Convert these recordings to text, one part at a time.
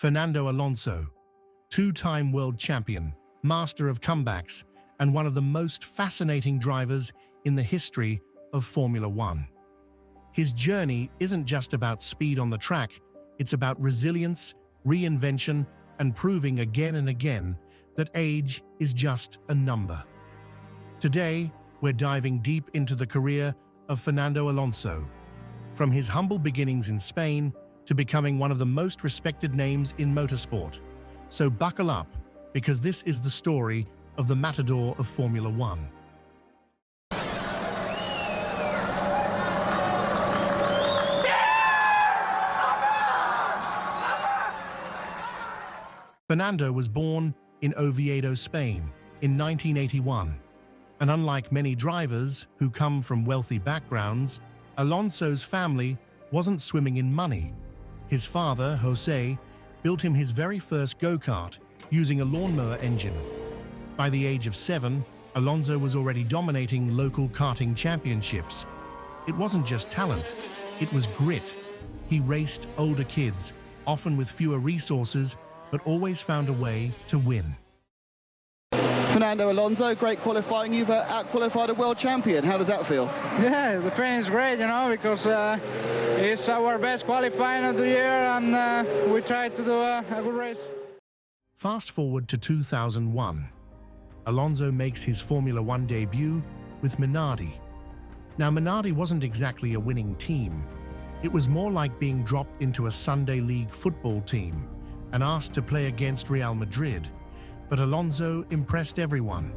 Fernando Alonso, two-time world champion, master of comebacks, and one of the most fascinating drivers in the history of Formula One. His journey isn't just about speed on the track, it's about resilience, reinvention, and proving again and again that age is just a number. Today, we're diving deep into the career of Fernando Alonso, from his humble beginnings in Spain to becoming one of the most respected names in motorsport. So buckle up, because this is the story of the Matador of Formula One. Fernando was born in Oviedo, Spain, in 1981. And unlike many drivers who come from wealthy backgrounds, Alonso's family wasn't swimming in money. His father, Jose, built him his very first go-kart using a lawnmower engine. By the age of 7, Alonso was already dominating local karting championships. It wasn't just talent, it was grit. He raced older kids, often with fewer resources, but always found a way to win. Fernando Alonso, great qualifying. You've out-qualified a world champion. How does that feel? Yeah, the feeling is great, because it's our best qualifying of the year, and we tried to do a good race. Fast forward to 2001. Alonso makes his Formula One debut with Minardi. Now, Minardi wasn't exactly a winning team. It was more like being dropped into a Sunday League football team and asked to play against Real Madrid. But Alonso impressed everyone.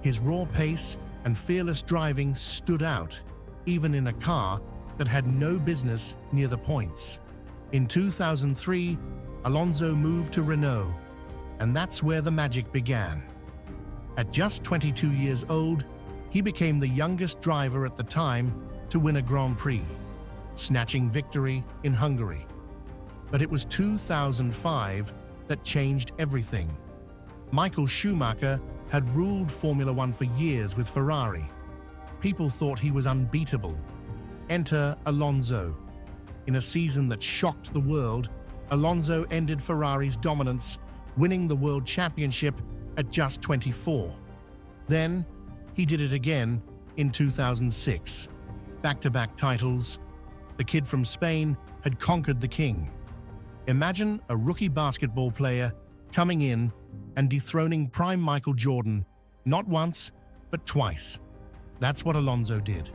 His raw pace and fearless driving stood out, even in a car that had no business near the points. In 2003, Alonso moved to Renault, and that's where the magic began. At just 22 years old, he became the youngest driver at the time to win a Grand Prix, snatching victory in Hungary. But it was 2005 that changed everything. Michael Schumacher had ruled Formula One for years with Ferrari. People thought he was unbeatable. Enter Alonso. In a season that shocked the world, Alonso ended Ferrari's dominance, winning the World Championship at just 24. Then, he did it again in 2006. Back-to-back titles. The kid from Spain had conquered the king. Imagine a rookie basketball player coming in and dethroning prime Michael Jordan, not once, but twice. That's what Alonso did.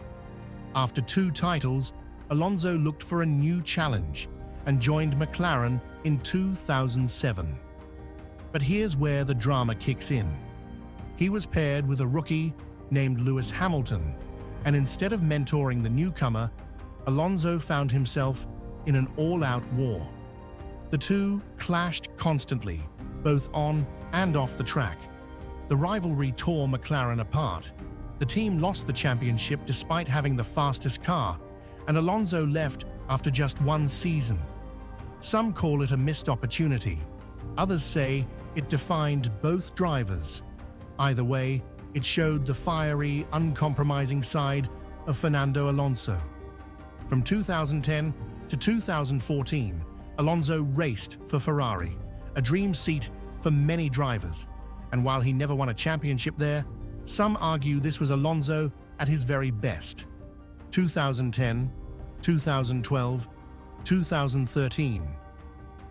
After 2 titles, Alonso looked for a new challenge and joined McLaren in 2007. But here's where the drama kicks in. He was paired with a rookie named Lewis Hamilton, and instead of mentoring the newcomer, Alonso found himself in an all-out war. The two clashed constantly, both on and off the track. The rivalry tore McLaren apart. The team lost the championship despite having the fastest car, and Alonso left after just 1 season. Some call it a missed opportunity. Others say it defined both drivers. Either way, it showed the fiery, uncompromising side of Fernando Alonso. From 2010 to 2014, Alonso raced for Ferrari, a dream seat for many drivers. And while he never won a championship there, some argue this was Alonso at his very best. 2010, 2012, 2013.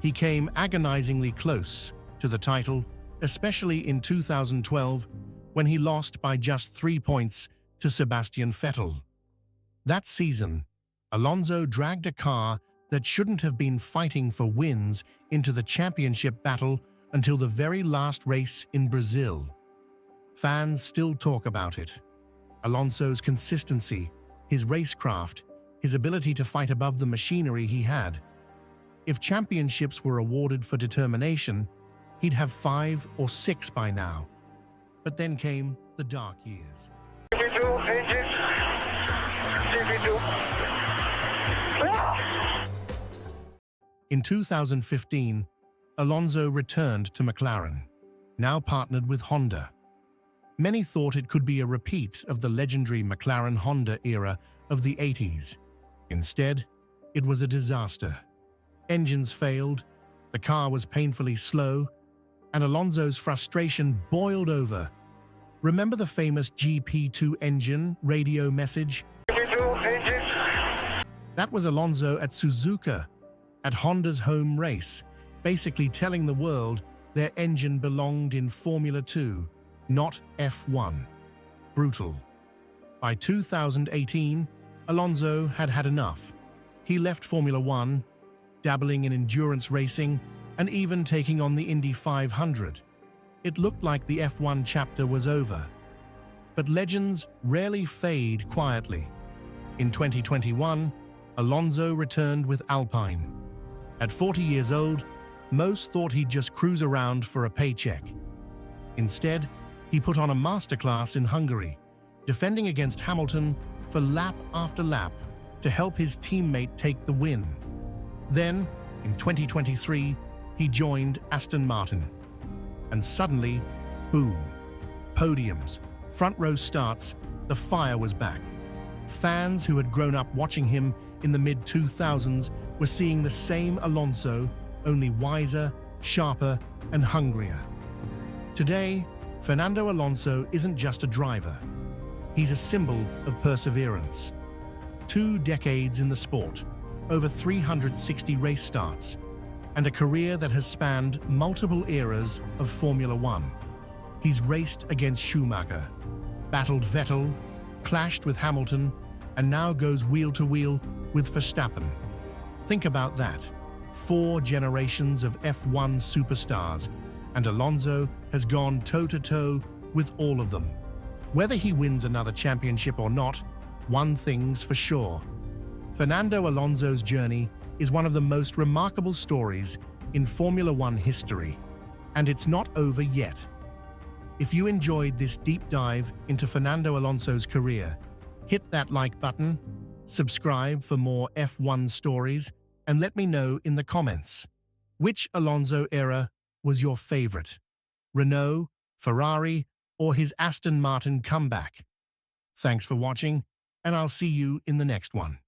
He came agonizingly close to the title, especially in 2012, when he lost by just 3 points to Sebastian Vettel. That season, Alonso dragged a car that shouldn't have been fighting for wins into the championship battle until the very last race in Brazil. Fans still talk about it. Alonso's consistency, his racecraft, his ability to fight above the machinery he had. If championships were awarded for determination, he'd have 5 or 6 by now. But then came the dark years. In 2015, Alonso returned to McLaren, now partnered with Honda. Many thought it could be a repeat of the legendary McLaren-Honda era of the 80s. Instead, it was a disaster. Engines failed, The car was painfully slow, and Alonso's frustration boiled over. Remember the famous GP2 engine radio message? That was Alonso at Suzuka, at Honda's home race, basically telling the world their engine belonged in Formula 2, not F1. Brutal. By 2018, Alonso had had enough. He left Formula 1, dabbling in endurance racing, and even taking on the Indy 500. It looked like the F1 chapter was over. But legends rarely fade quietly. In 2021, Alonso returned with Alpine. At 40 years old, most thought he'd just cruise around for a paycheck. Instead, he put on a masterclass in Hungary, defending against Hamilton for lap after lap to help his teammate take the win. Then, in 2023, he joined Aston Martin. And suddenly, boom, podiums, front row starts, the fire was back. Fans who had grown up watching him in the mid-2000s were seeing the same Alonso, only wiser, sharper, and hungrier. Today, Fernando Alonso isn't just a driver. He's a symbol of perseverance. 2 decades in the sport, over 360 race starts, and a career that has spanned multiple eras of Formula 1. He's raced against Schumacher, battled Vettel, clashed with Hamilton, and now goes wheel to wheel with Verstappen. Think about that. 4 generations of F1 superstars, and Alonso has gone toe-to-toe with all of them. Whether he wins another championship or not, one thing's for sure. Fernando Alonso's journey is one of the most remarkable stories in Formula 1 history, and it's not over yet. If you enjoyed this deep dive into Fernando Alonso's career, hit that like button, subscribe for more F1 stories, and let me know in the comments. Which Alonso era was your favorite? Renault, Ferrari, or his Aston Martin comeback? Thanks for watching, and I'll see you in the next one.